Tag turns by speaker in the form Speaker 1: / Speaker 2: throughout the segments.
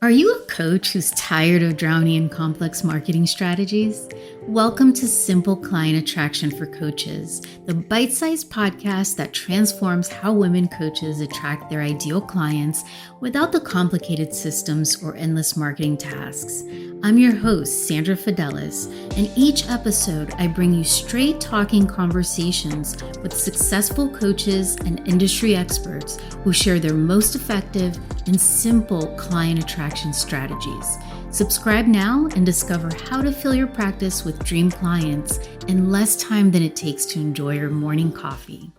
Speaker 1: Are you a coach who's tired of drowning in complex marketing strategies? Welcome to Simple Client Attraction for Coaches, the bite sized podcast that transforms how women coaches attract their ideal clients without the complicated systems or endless marketing tasks. I'm your host, Sandra Fidelis, and each episode I bring you straight talking conversations with successful coaches and industry experts who share their most effective and simple client attraction strategies. Subscribe now and discover how to fill your practice with dream clients in less time than it takes to enjoy your morning coffee.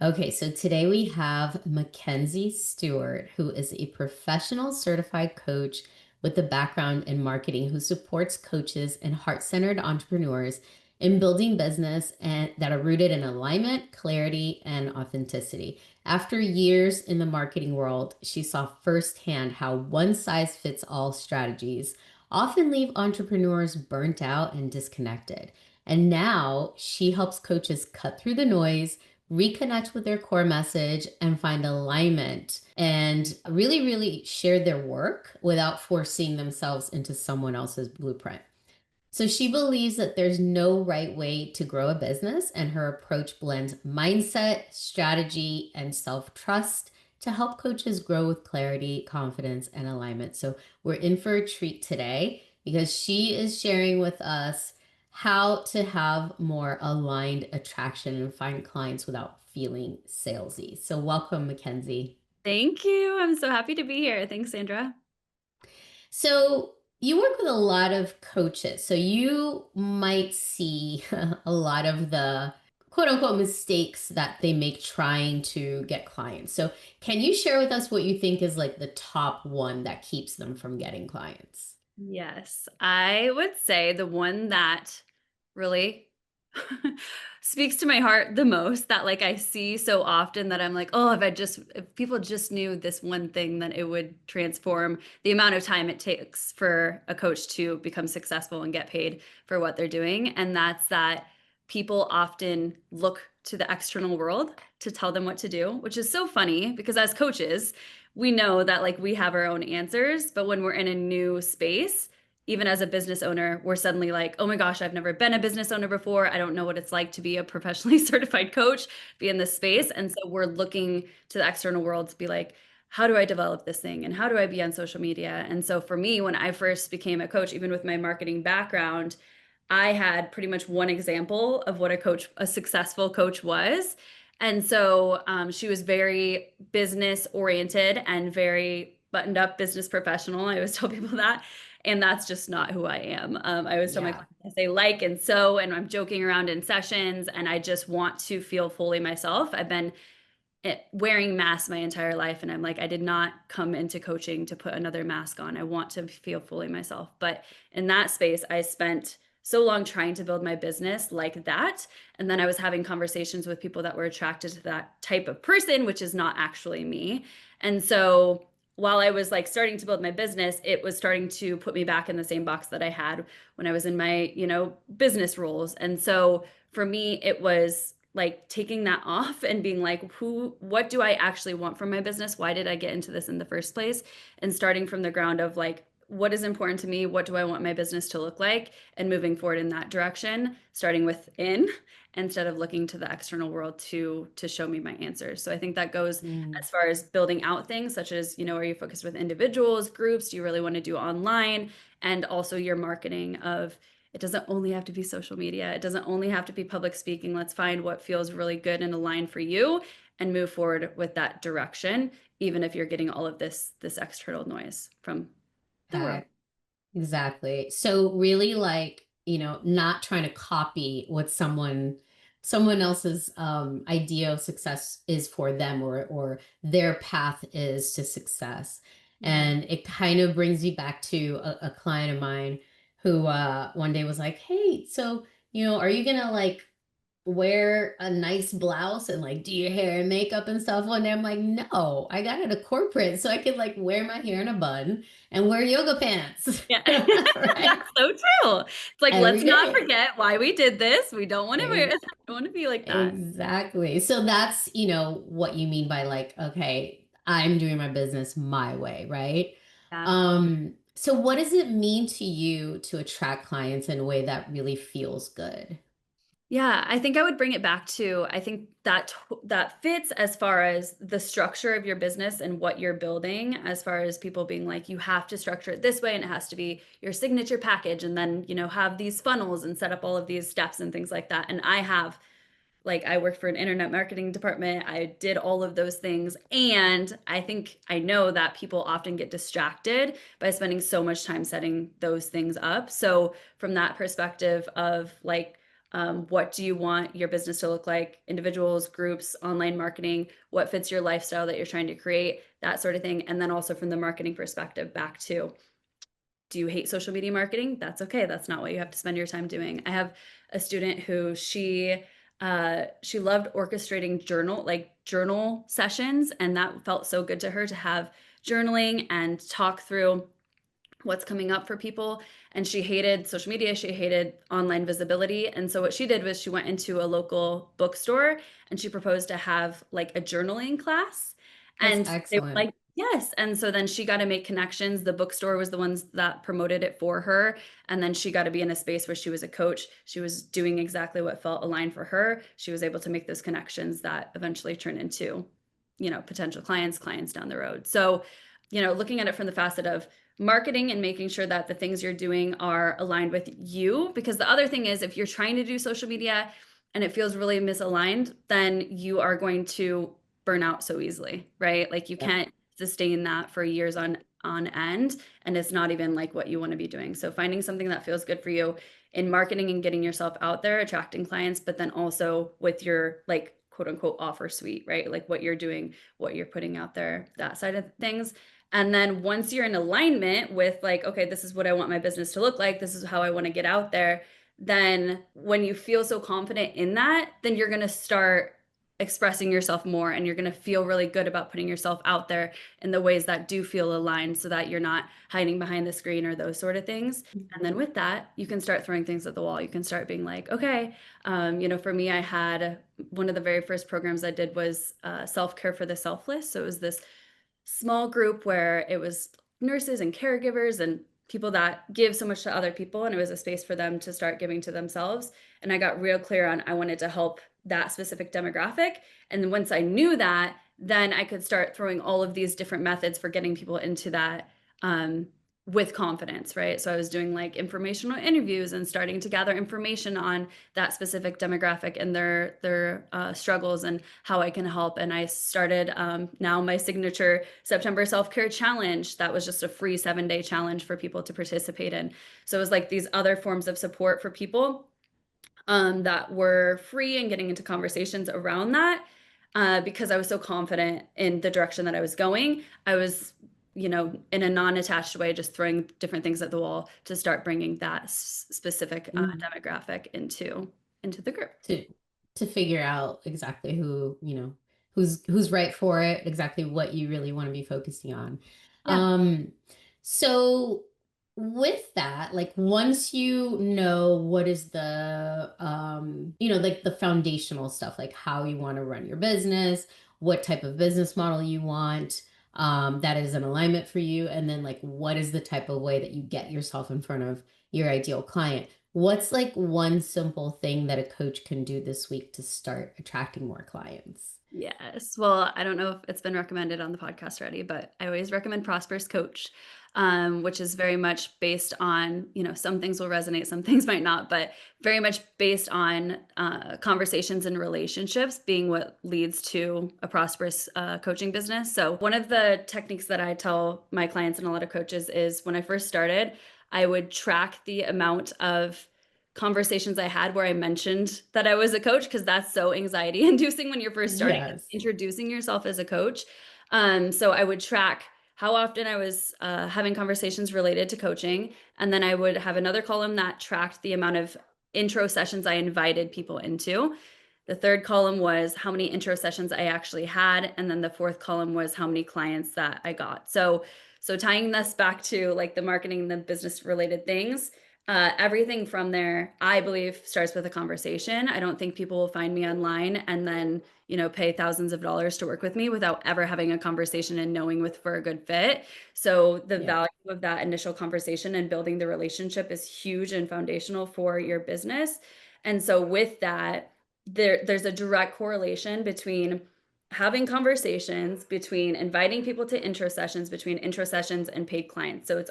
Speaker 1: Okay, so today we have Mackenzie Stewart, who is a professional certified coach with a background in marketing who supports coaches and heart-centered entrepreneurs in building business and that are rooted in alignment, clarity, and authenticity. After years in the marketing world, she saw firsthand how one-size-fits-all strategies often leave entrepreneurs burnt out and disconnected. And now she helps coaches cut through the noise, reconnect with their core message, and find alignment and really share their work without forcing themselves into someone else's blueprint. So she believes that there's no right way to grow a business, and her approach blends mindset, strategy, and self-trust to help coaches grow with clarity, confidence, and alignment. So we're in for a treat today because she is sharing with us how to have more aligned attraction and find clients without feeling salesy. So welcome, Mackenzie.
Speaker 2: Thank you. I'm so happy to be here. Thanks, Sandra.
Speaker 1: So you work with a lot of coaches, so you might see a lot of the quote unquote mistakes that they make trying to get clients. So can you share with us what you think is like the top one that keeps them from getting clients?
Speaker 2: Yes, I would say the one that really speaks to my heart the most that I see so often that I'm like, oh, if people just knew this one thing, then it would transform the amount of time it takes for a coach to become successful and get paid for what they're doing. And that's that people often look to the external world to tell them what to do, which is so funny because as coaches, we know that we have our own answers, but when we're in a new space, even as a business owner, we're suddenly like, oh my gosh, I've never been a business owner before. I don't know what it's like to be a professionally certified coach, be in this space. And so we're looking to the external world to be like, how do I develop this thing? And how do I be on social media? And so for me, when I first became a coach, even with my marketing background, I had pretty much one example of what a successful coach was. And so she was very business oriented and very buttoned up business professional. I always tell people that. And that's just not who I am. I always tell my
Speaker 1: Yeah.
Speaker 2: clients, I say like and so, and I'm joking around in sessions, and I just want to feel fully myself. I've been wearing masks my entire life, and I'm like, I did not come into coaching to put another mask on. I want to feel fully myself. But in that space, I spent so long trying to build my business like that. And then I was having conversations with people that were attracted to that type of person, which is not actually me. And so while I was starting to build my business, it was starting to put me back in the same box that I had when I was in my, business roles. And so for me, it was like taking that off and being like, what do I actually want from my business? Why did I get into this in the first place? And starting from the ground of what is important to me? What do I want my business to look like? And moving forward in that direction, starting within instead of looking to the external world to show me my answers. So I think that goes
Speaker 1: Mm.
Speaker 2: as far as building out things such as, are you focused with individuals, groups? Do you really want to do online? And also your marketing of it doesn't only have to be social media. It doesn't only have to be public speaking. Let's find what feels really good and aligned for you and move forward with that direction, even if you're getting all of this external noise from the world.
Speaker 1: Exactly. So really not trying to copy what someone else's idea of success is for them or their path is to success.
Speaker 2: Yeah.
Speaker 1: And it kind of brings me back to a client of mine who one day was like, "Hey, so, are you gonna wear a nice blouse and do your hair and makeup and stuff one day?" I'm like, "No, I got it a corporate so I could wear my hair in a bun and wear yoga pants."
Speaker 2: Yeah.
Speaker 1: Right?
Speaker 2: That's so true. It's like, let's
Speaker 1: Every
Speaker 2: not
Speaker 1: day.
Speaker 2: forget why we did this. We don't want to wear,
Speaker 1: Ex-
Speaker 2: don't want to be like that.
Speaker 1: Exactly. So that's, what you mean by okay, I'm doing my business my way, right?
Speaker 2: Yeah.
Speaker 1: So what does it mean to you to attract clients in a way that really feels good?
Speaker 2: Yeah, I think I would bring it back to I think that fits as far as the structure of your business and what you're building, as far as people being like, you have to structure it this way and it has to be your signature package, and then, have these funnels and set up all of these steps and things like that. And I worked for an internet marketing department. I did all of those things. And I think I know that people often get distracted by spending so much time setting those things up. So, from that perspective of what do you want your business to look like? Individuals, groups, online marketing, what fits your lifestyle that you're trying to create, that sort of thing. And then also from the marketing perspective, back to, do you hate social media marketing? That's okay. That's not what you have to spend your time doing. I have a student who she loved orchestrating journal sessions, and that felt so good to her to have journaling and talk through what's coming up for people. And she hated social media, she hated online visibility. And so what she did was she went into a local bookstore and she proposed to have like a journaling class.
Speaker 1: That's
Speaker 2: And they were
Speaker 1: excellent.
Speaker 2: like, yes. And so then she got to make connections. The bookstore was the ones that promoted it for her. And then she got to be in a space where she was a coach. She was doing exactly what felt aligned for her. She was able to make those connections that eventually turn into, potential clients down the road. So, looking at it from the facet of marketing and making sure that the things you're doing are aligned with you. Because the other thing is, if you're trying to do social media and it feels really misaligned, then you are going to burn out so easily, right? Like you
Speaker 1: Yep.
Speaker 2: can't sustain that for years on end, and it's not even like what you want to be doing. So finding something that feels good for you in marketing and getting yourself out there, attracting clients, but then also with your like quote unquote offer suite, right? Like what you're doing, what you're putting out there, that side of things. And then once you're in alignment with like, okay, this is what I want my business to look like, this is how I want to get out there, then when you feel so confident in that, then you're going to start expressing yourself more, and you're going to feel really good about putting yourself out there in the ways that do feel aligned, so that you're not hiding behind the screen or those sort of things. And then with that, you can start throwing things at the wall. You can start being like, okay, for me, I had one of the very first programs I did was self-care for the selfless. So it was this small group where it was nurses and caregivers and people that give so much to other people, and it was a space for them to start giving to themselves. And I got real clear on I wanted to help that specific demographic. And once I knew that, then I could start throwing all of these different methods for getting people into that, with confidence, right? So I was doing like informational interviews and starting to gather information on that specific demographic and their struggles and how I can help. And I started, now my signature September self-care challenge. That was just a free 7-day challenge for people to participate in. So it was like these other forms of support for people, that were free, and getting into conversations around that, because I was so confident in the direction that I was going. I was, in a non-attached way, just throwing different things at the wall to start bringing that specific demographic into the group.
Speaker 1: to figure out exactly who, who's right for it, exactly what you really want to be focusing on.
Speaker 2: Yeah.
Speaker 1: So with that, like once you know what is the like the foundational stuff, like how you want to run your business, what type of business model you want, that is in alignment for you, and then like what is the type of way that you get yourself in front of your ideal client. What's like one simple thing that a coach can do this week to start attracting more clients?
Speaker 2: Yes. Well, I don't know if it's been recommended on the podcast already, but I always recommend Prosperous Coach, which is very much based on, some things will resonate, some things might not, but very much based on conversations and relationships being what leads to a prosperous coaching business. So, one of the techniques that I tell my clients and a lot of coaches is when I first started, I would track the amount of conversations I had where I mentioned that I was a coach, because that's so anxiety inducing when you're first starting
Speaker 1: Yes.
Speaker 2: introducing yourself as a coach. So I would track how often I was having conversations related to coaching. And then I would have another column that tracked the amount of intro sessions I invited people into. The third column was how many intro sessions I actually had. And then the fourth column was how many clients that I got. So tying this back to like the marketing and the business related things, Everything from there, I believe, starts with a conversation. I don't think people will find me online and then, pay thousands of dollars to work with me without ever having a conversation and knowing if we're a good fit. So the
Speaker 1: Yeah.
Speaker 2: value of that initial conversation and building the relationship is huge and foundational for your business. And so with that, there's a direct correlation between having conversations, between inviting people to intro sessions, between intro sessions and paid clients. So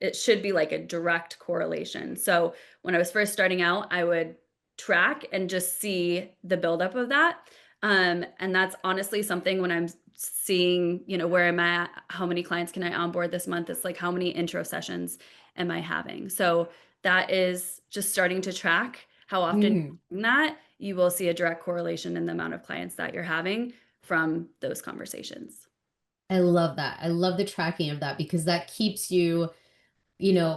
Speaker 2: it should be like a direct correlation. So when I was first starting out, I would track and just see the buildup of that. And that's honestly something when I'm seeing, where am I at, how many clients can I onboard this month? It's like, how many intro sessions am I having? So that is just starting to track how often
Speaker 1: Mm.
Speaker 2: you're doing that. You will see a direct correlation in the amount of clients that you're having from those conversations.
Speaker 1: I love that. I love the tracking of that because that keeps you,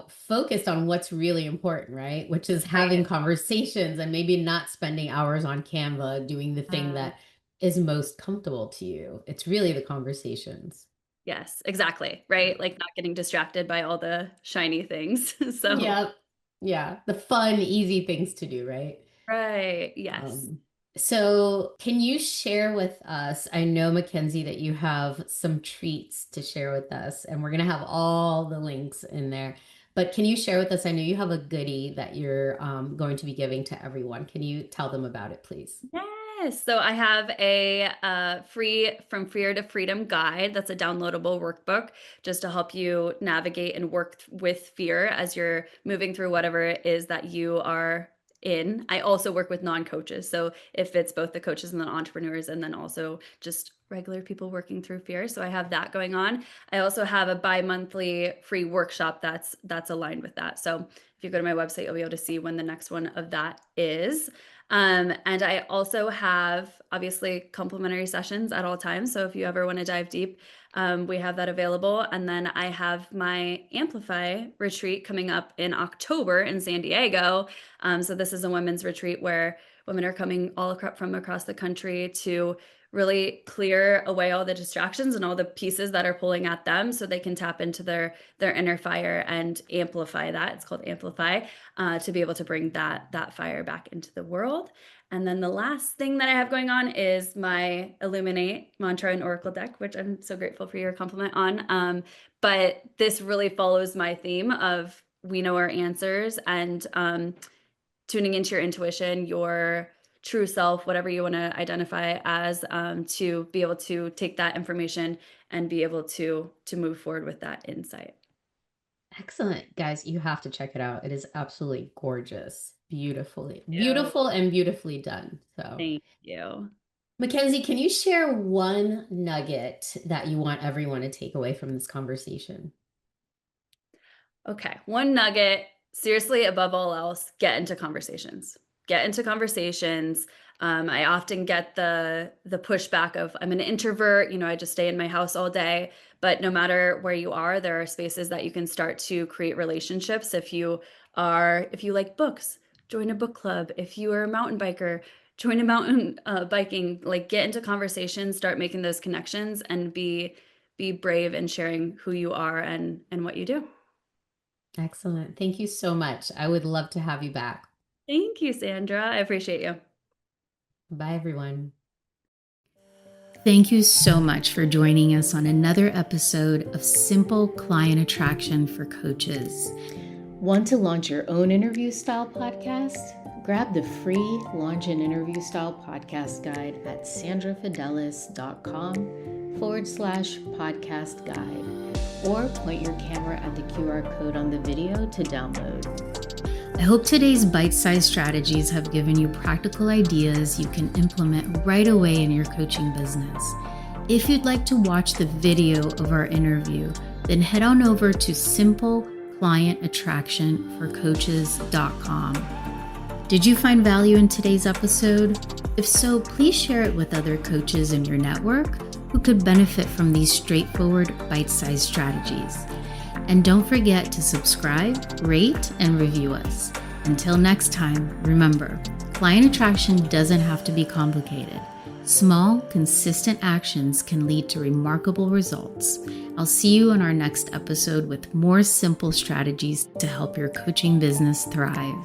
Speaker 1: focused on what's really important, right? Which is having
Speaker 2: Right.
Speaker 1: conversations and maybe not spending hours on Canva doing the thing that is most comfortable to you. It's really the conversations.
Speaker 2: Yes, exactly, right? Like, not getting distracted by all the shiny things. So
Speaker 1: Yep. Yeah. The fun, easy things to do, right?
Speaker 2: right, yes.
Speaker 1: Um, so can you share with us? I know, Mackenzie, that you have some treats to share with us, and we're going to have all the links in there. But can you share with us? I know you have a goodie that you're going to be giving to everyone. Can you tell them about it, please?
Speaker 2: Yes. So I have a free From Fear to Freedom guide. That's a downloadable workbook just to help you navigate and work with fear as you're moving through whatever it is that you are in. I also work with non-coaches. So if it's both the coaches and the entrepreneurs, and then also just regular people working through fear. So I have that going on. I also have a bi-monthly free workshop that's aligned with that. So if you go to my website, you'll be able to see when the next one of that is. And I also have obviously complimentary sessions at all times. So if you ever want to dive deep, we have that available. And then I have my Amplify retreat coming up in October in San Diego. So this is a women's retreat where women are coming from across the country to really clear away all the distractions and all the pieces that are pulling at them so they can tap into their inner fire and amplify that. It's called Amplify, to be able to bring that fire back into the world. And then the last thing that I have going on is my Illuminate mantra and oracle deck, which I'm so grateful for your compliment on. But this really follows my theme of we know our answers, and tuning into your intuition, your true self, whatever you want to identify as, to be able to take that information and be able to move forward with that insight.
Speaker 1: Excellent. Guys, you have to check it out. It is absolutely gorgeous.
Speaker 2: Yeah.
Speaker 1: Beautiful and beautifully done. So,
Speaker 2: Thank you.
Speaker 1: Mackenzie, can you share one nugget that you want everyone to take away from this conversation?
Speaker 2: Okay, one nugget, seriously, above all else, get into conversations. Get into conversations. I often get the pushback of I'm an introvert, I just stay in my house all day. But no matter where you are, there are spaces that you can start to create relationships. If you like books, join a book club. If you are a mountain biker, join a mountain biking. Like, get into conversations, start making those connections, and be brave in sharing who you are and what you do.
Speaker 1: Excellent. Thank you so much. I would love to have you back.
Speaker 2: Thank you, Sandra. I appreciate you.
Speaker 1: Bye, everyone.
Speaker 3: Thank you so much for joining us on another episode of Simple Client Attraction for Coaches. Want to launch your own interview style podcast? Grab the free Launch an Interview Style Podcast Guide at sandrafidelis.com/podcast guide, or point your camera at the QR code on the video to download. I hope today's bite-sized strategies have given you practical ideas you can implement right away in your coaching business. If you'd like to watch the video of our interview, then head on over to simpleclientattractionforcoaches.com. Did you find value in today's episode? If so, please share it with other coaches in your network who could benefit from these straightforward bite-sized strategies. And don't forget to subscribe, rate, and review us. Until next time, remember, client attraction doesn't have to be complicated.
Speaker 1: Small, consistent actions can lead to remarkable results. I'll see you in our next episode with more simple strategies to help your coaching business thrive.